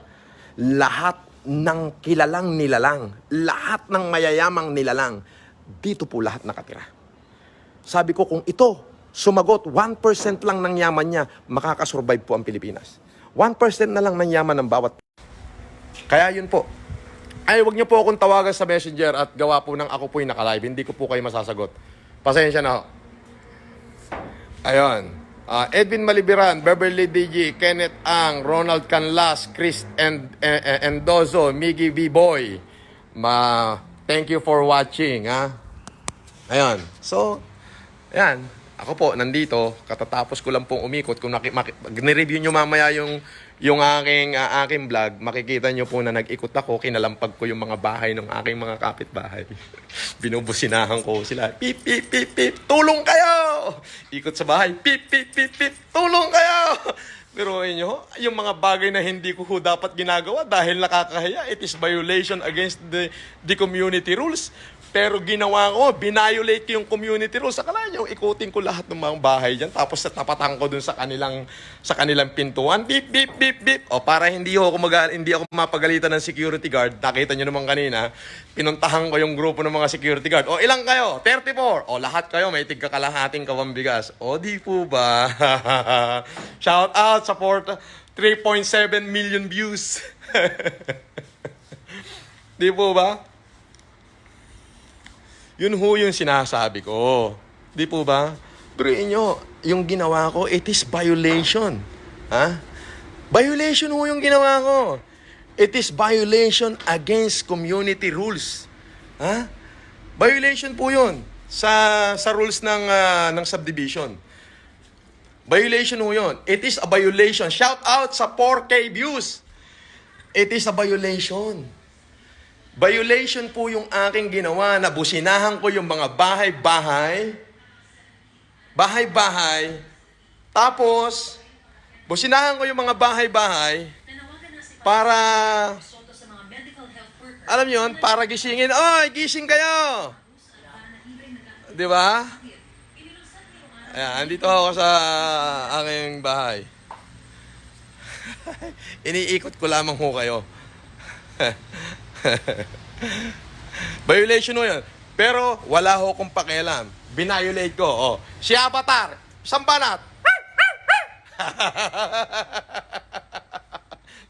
Speaker 1: Lahat ng kilalang nilalang, lahat ng mayayamang nilalang, dito po lahat nakatira. Sabi ko, kung ito, sumagot, 1% lang ng yaman niya, makakasurvive po ang Pilipinas. 1% na lang ng yaman ng bawat. Kaya yun po. Ay, wag niyo po akong tawagan sa messenger at gawa po ng ako po'y naka-live. Hindi ko po kayo masasagot. Pasensya na ho. Ayun. Edwin Malibiran, Beverly DG, Kenneth Ang, Ronald Canlas, Chris Endozo, Miggy V-Boy. Thank you for watching, ha? Ayun. So, ayan. Ako po, nandito. Katatapos ko lang pong umikot. Kung nireview nyo mamaya yung aking vlog, makikita nyo po na nag-ikot ako, kinalampag ko yung mga bahay ng aking mga kapitbahay. Binubusinahan ko sila, pip, pip, pip, pip, tulong kayo! Ikot sa bahay, pip, pip, pip, pip, tulong kayo! Pero nyo, yung mga bagay na hindi ko dapat ginagawa dahil nakakahiya, it is violation against the community rules. Pero ginawa ko, binayolate ko yung community rules. Akala nyo, ikutin ko lahat ng mga bahay dyan. Tapos tapatan ko dun sa kanilang pintuan. Beep, beep, beep, beep. O para hindi ako mapagalitan ng security guard. Nakita nyo naman kanina, pinuntahan ko yung grupo ng mga security guard. O ilang kayo? 34. O lahat kayo, may tigkakalahating kawambigas. O di po ba? Shout out, support 3.7 million views. Di po ba? Yun ho yung sinasabi ko. Di po ba? Pero inyo, yung ginawa ko, it is violation. Ha? Violation ho yung ginawa ko. It is violation against community rules. Ha? Violation po yun sa rules ng subdivision. Violation ho yun. It is a violation. Shout out sa 4K views. It is a violation. Violation po yung aking ginawa na businahan ko yung mga bahay-bahay. Tapos, businahan ko yung mga bahay-bahay para, alam niyo yun, para gisingin. Oy, gising kayo! Di ba? Ayan, andito ako sa aking bahay. Iniikot ko lamang ho kayo. Violation mo yun. Pero wala ho kong pakialam. Binayolate ko. Oh. Si Avatar, sambanat.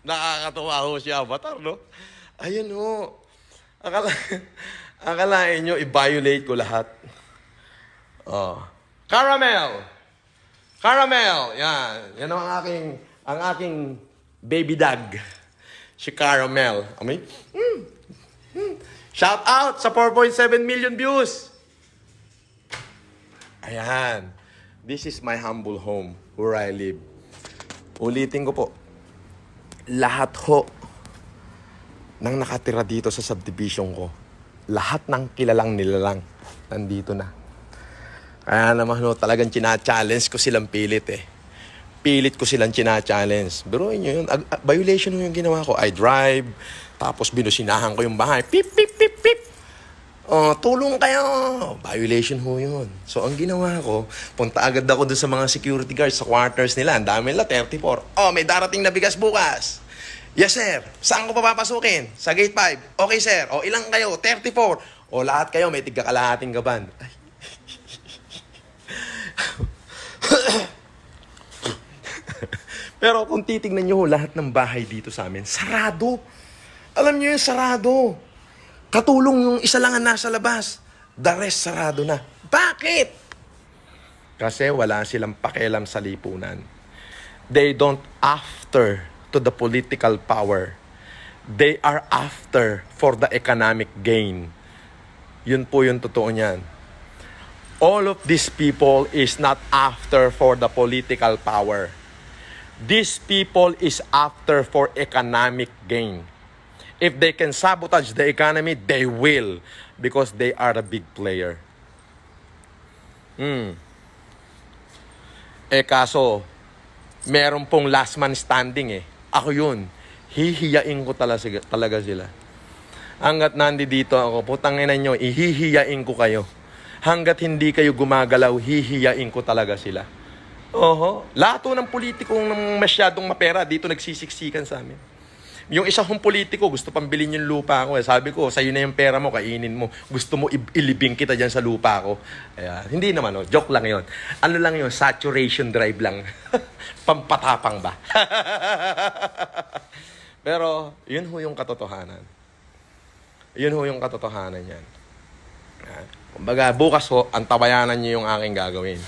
Speaker 1: Nakakatuwa ho si Avatar, no? Ayun ho. Akalain nyo, i-violate ko lahat. Oh. Caramel. Yan ang aking baby dog. Si Caramel. Amoy? Shout out sa 4.7 million views. Ayan. This is my humble home where I live. Ulitin ko po. Lahat ho nang nakatira dito sa subdivision ko, lahat ng kilalang nilalang nandito na. Kaya naman ho, talagang china-challenge ko silang pilit eh. pilit ko silang china-challenge. Biruin nyo yun. Violation mo yung ginawa ko. I drive, tapos binusinahan ko yung bahay. Pip, pip, pip, pip. Oh, tulong kayo. Violation ho yun. So, ang ginawa ko, punta agad ako dun sa mga security guards sa quarters nila. Ang dami nila, 34. Oh, may darating na bigas bukas. Yes, sir. Saan ko papapasukin? Sa gate 5. Okay, sir. O, ilang kayo? 34. O, lahat kayo may tigka-kalahating gaban. Ay. Pero kung titignan nyo lahat ng bahay dito sa amin, sarado. Alam nyo yung sarado. Katulong yung isa lang ang nasa labas. The rest sarado na. Bakit? Kasi wala silang pakialam sa lipunan. They don't after to the political power. They are after for the economic gain. Yun po yung totoo niyan. All of these people is not after for the political power. These people is after for economic gain. If they can sabotage the economy, they will. Because they are a big player. Kaso, meron pong last man standing eh. Ako yun. Hihiyain ko talaga sila. Hanggat nandito ako, putangin nyo, ihihiyain ko kayo. Hanggat hindi kayo gumagalaw, hihiyain ko talaga sila. Oho. Lahat ng politikong masyadong mapera dito nagsisiksikan sa amin. Yung isa kong politiko, gusto pang bilhin yung lupa ko. Sabi ko, sa'yo na yung pera mo, kainin mo. Gusto mo ilibing kita dyan sa lupa ko. Hindi naman, joke lang yon. Ano lang yun, saturation drive lang. Pampatapang ba? Pero, yun ho yung katotohanan. Yun ho yung katotohanan yan. Kumbaga, bukas ho, ang tabayanan niyo yung aking gagawin.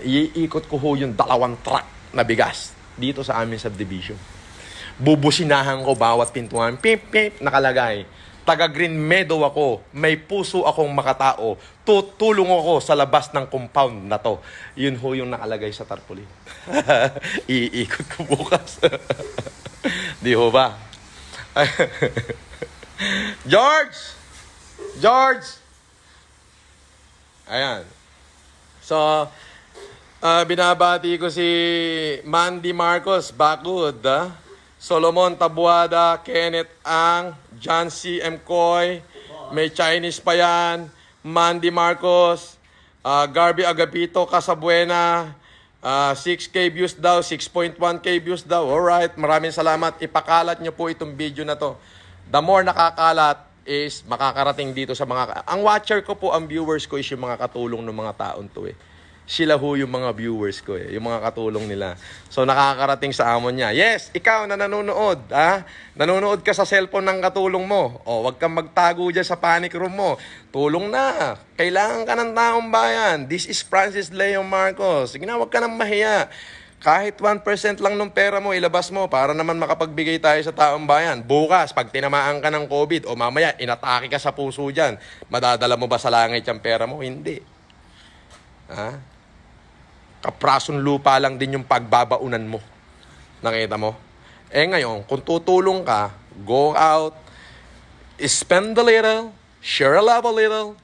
Speaker 1: Iikot ko ho yung 2 truck na bigas dito sa aming subdivision. Bubusinahan ko bawat pintuan. Pip, pip, nakalagay. Taga Green Meadow ako. May puso akong makatao. Tutulong ako sa labas ng compound na to. Yun ho yung nakalagay sa tarpaulin. Iikot ko bukas. Di ho ba? George! George! Ayan. So, binabati ko si Mandy Marcos, Bakud, Solomon Tabuada, Kenneth Ang, John C. M. Coy, may Chinese pa yan, Mandy Marcos, Garby Agapito, Casabuena, 6K views daw, 6.1K views daw. Alright, maraming salamat. Ipakalat nyo po itong video na to. The more nakakalat is makakarating dito sa mga... Ang watcher ko po, ang viewers ko is yung mga katulong ng mga taon to eh. Sila ho yung mga viewers ko eh, yung mga katulong nila. So nakakarating sa amon niya. Yes, ikaw na nanonood, nanonood ka sa cellphone ng katulong mo. O, wag kang magtago dyan sa panic room mo. Tulong na. Kailangan ka ng taong bayan. This is Francis Leo Marcos. Sige na, wag ka nang mahiya. Kahit 1% lang ng pera mo, ilabas mo para naman makapagbigay tayo sa taong bayan. Bukas, pag tinamaan ka ng COVID o mamaya, inatake ka sa puso dyan, madadala mo ba sa langit yung pera mo? Hindi. Kaprason lupa lang din yung pagbabaunan mo. Nakita mo? Ngayon, kung tutulong ka, go out, spend a little, share a love a little,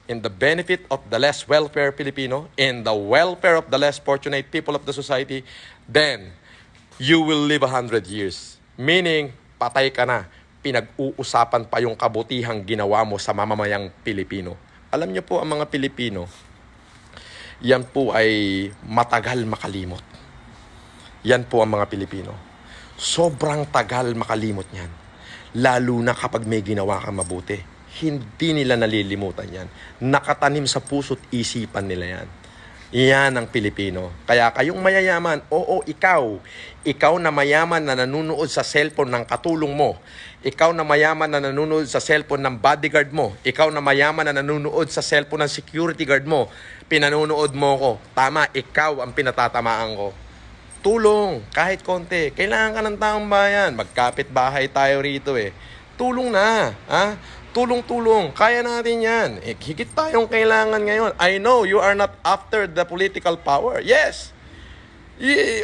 Speaker 1: in the benefit of the less welfare Filipino, in the welfare of the less fortunate people of the society, then you will live 100 years. Meaning, patay ka na. Pinag-uusapan pa yung kabutihang ginawa mo sa mamamayang Pilipino. Alam niyo po, ang mga Pilipino, yan po ay matagal makalimot. Yan po ang mga Pilipino. Sobrang tagal makalimot yan. Lalo na kapag may ginawa kang mabuti. Hindi nila nalilimutan yan. Nakatanim sa puso't isipan nila yan. Yan ang Pilipino. Kaya kayong mayayaman, oo, ikaw. Ikaw na mayaman na nanunood sa cellphone ng katulong mo. Ikaw na mayaman na nanunood sa cellphone ng bodyguard mo. Ikaw na mayaman na nanunood sa cellphone ng security guard mo. Pinanunood mo ko. Tama, ikaw ang pinatatamaan ko. Tulong, kahit konti. Kailangan ka ng taong bayan. Magkapit bahay tayo rito eh. Tulong na, Tulong-tulong. Kaya natin yan. Higit tayong kailangan ngayon. I know you are not after the political power. Yes.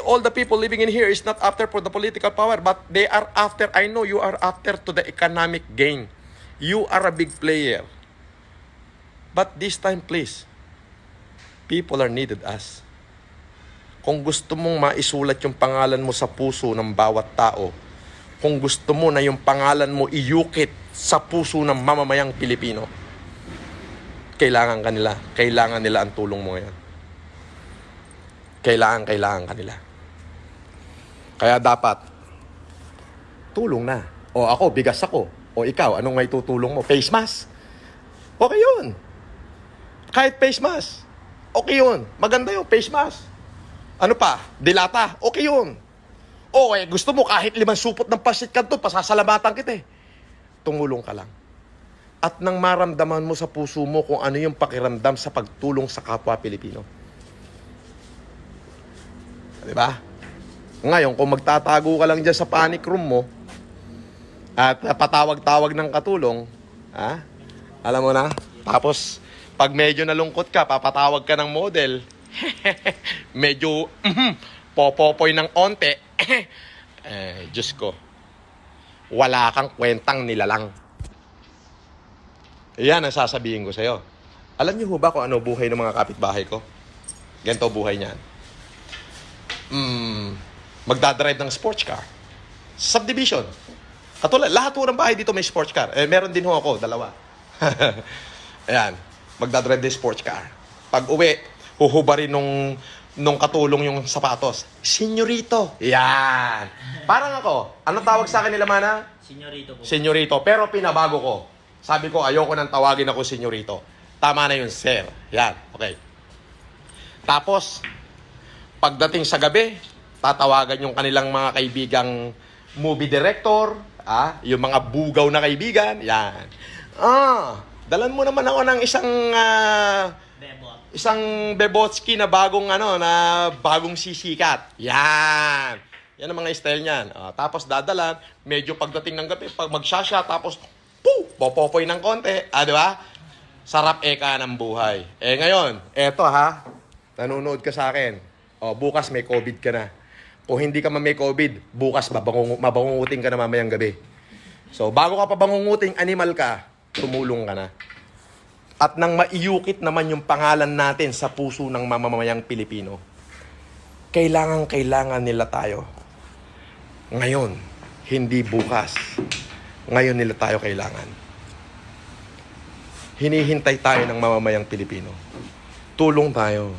Speaker 1: All the people living in here is not after for the political power, but they are after, I know you are after to the economic gain. You are a big player. But this time, please, people are needed us. kung gusto mong maisulat yung pangalan mo sa puso ng bawat tao, kung gusto mo na yung pangalan mo iyukit sa puso ng mamamayang Pilipino, kailangan nila ang tulong mo ngayon. Kailangan kanila. Kaya dapat, tulong na. O ako, bigas ako. O ikaw, anong may tutulong mo? Face mask? Okay yun. Kahit face mask. Okay yun. Maganda yun, face mask. Ano pa? Dilata? Okay yun. O gusto mo kahit 5 supot ng pasit ka doon, pasasalamatan kita eh. Tumulong ka lang. At nang maramdaman mo sa puso mo kung ano yung pakiramdam sa pagtulong sa kapwa Pilipino. Diba? Ngayon, kung magtatago ka lang dyan sa panic room mo, at patawag-tawag ng katulong, alam mo na, tapos pag medyo nalungkot ka, papatawag ka ng model, medyo popopoy ng onte, Diyos ko, wala kang kwentang nilalang. Yan ang sasabihin ko sa'yo. Alam niyo ba kung ano buhay ng mga kapitbahay ko? Ganito buhay niyan. Magdadrive ng sports car. Subdivision. Katulad, lahat po ng bahay dito may sports car. Meron din ho ako, 2. Ayan, magdadrive ng sports car. Pag uwi, huhubarin nung katulong yung sapatos. Senyorito. Yan. Parang ako, anong tawag sa akin nila, Mana?
Speaker 2: Senyorito po.
Speaker 1: Senyorito. Pero pinabago ko. Sabi ko, ayoko nang tawagin ako senyorito. Tama na yun, sir. Yan, okay. Tapos, pagdating sa gabi, tatawagan yung kanilang mga kaibigang movie director, yung mga bugaw na kaibigan, yan. Dalan mo naman ako ng isang Bebotski na bagong sisikat. Yan. Yan ang mga style niyan. Tapos dadalan, medyo pagdating ng gabi, pag magsasya, tapos popopoy ng konti. Di ba? Sarap eka ng buhay. Ngayon, eto nanonood ka sa akin. Bukas may COVID ka na. Kung hindi ka may COVID, bukas mabangunguting ka na mamayang gabi. So, bago ka pa bangunguting, animal ka, tumulong ka na. At nang maiyukit naman yung pangalan natin sa puso ng mamamayang Pilipino, kailangan nila tayo. Ngayon, hindi bukas. Ngayon nila tayo kailangan. Hinihintay tayo ng mamamayang Pilipino. Tulong tayo.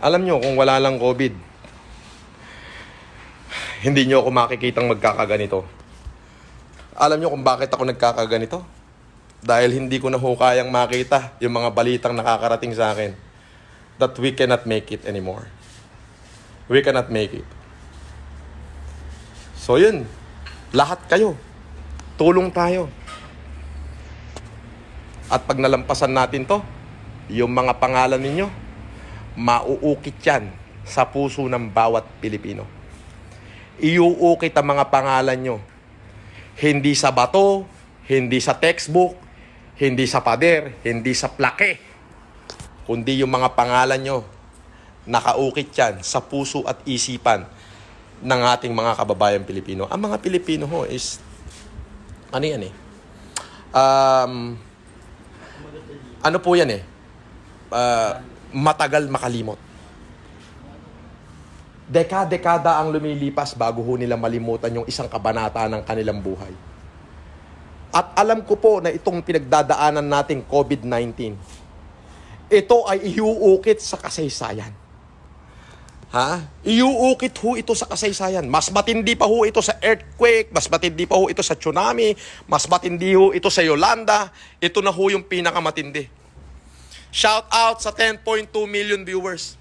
Speaker 1: Alam nyo, kung wala lang COVID, hindi nyo ako makikitang magkakaganito. Alam nyo kung bakit ako nagkakaganito? Dahil hindi ko na kayang makita yung mga balitang nakakarating sa akin that we cannot make it anymore. We cannot make it. So yun, lahat kayo, tulong tayo. At pag nalampasan natin to, yung mga pangalan ninyo, mauukit yan sa puso ng bawat Pilipino. Iuukit ang mga pangalan nyo. Hindi sa bato, hindi sa textbook, hindi sa pader, hindi sa plake. Kundi yung mga pangalan nyo, nakaukit yan sa puso at isipan ng ating mga kababayan Pilipino. Ang mga Pilipino ho is, ano po yan matagal makalimot. Dekada ang lumilipas bago ho nila malimutan yung isang kabanata ng kanilang buhay. At alam ko po na itong pinagdadaanan nating COVID-19, ito ay iuukit sa kasaysayan. Iuukit ho ito sa kasaysayan. Mas matindi pa ho ito sa earthquake, mas matindi pa ho ito sa tsunami, mas matindi ho ito sa Yolanda. Ito na ho yung pinakamatindi. Shout out sa 10.2 million viewers.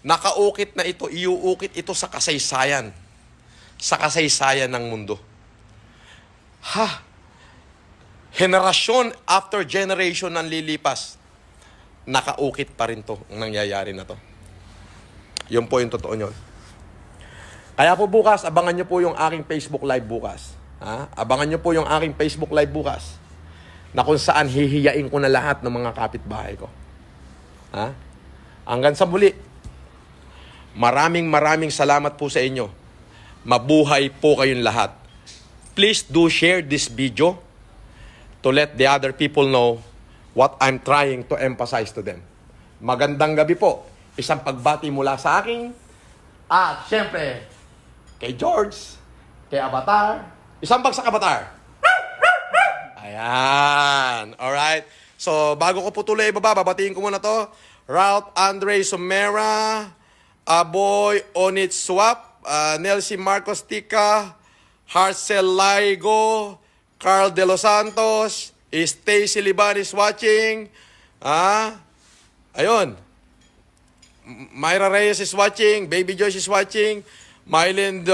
Speaker 1: Nakaukit na ito, iuukit ito sa kasaysayan. Sa kasaysayan ng mundo. Generasyon after generation ang lilipas. Nakaukit pa rin to, ang nangyayari na to. Yun po yung totoo nyon. Kaya po bukas, abangan nyo po yung aking Facebook Live bukas. Abangan nyo po yung aking Facebook Live bukas. Na kung saan hihiyain ko na lahat ng mga kapitbahay ko. Hanggang sa muli. Maraming salamat po sa inyo. Mabuhay po kayong lahat. Please do share this video to let the other people know what I'm trying to emphasize to them. Magandang gabi po. isang pagbati mula sa akin. At syempre, kay George, kay Avatar. Isang bagsak Avatar. Ayan. Alright. So, bago ko po tuloy ibaba, babatiin ko muna to. Ralph Andre Sumera, Aboy Onit Swap, Nelsie Marcos Tica, Harcel Laigo, Carl De Los Santos, Stacy Liban is watching. Ayun. Myra Reyes is watching. Baby Joyce is watching. Mylene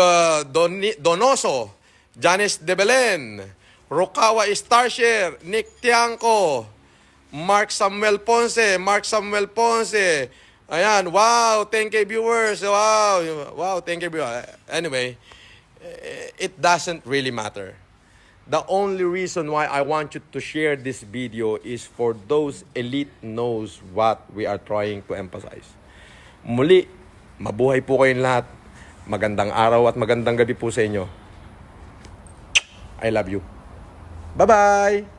Speaker 1: Donoso. Janice De Belen. Rokawa Starshare. Nick Tiangco. Mark Samuel Ponce. Ayan. Wow. 10K viewers. Wow. 10K viewers. Anyway, it doesn't really matter. The only reason why I want you to share this video is for those elite knows what we are trying to emphasize. Muli, mabuhay po kayong lahat. Magandang araw at magandang gabi po sa inyo. I love you. Bye-bye!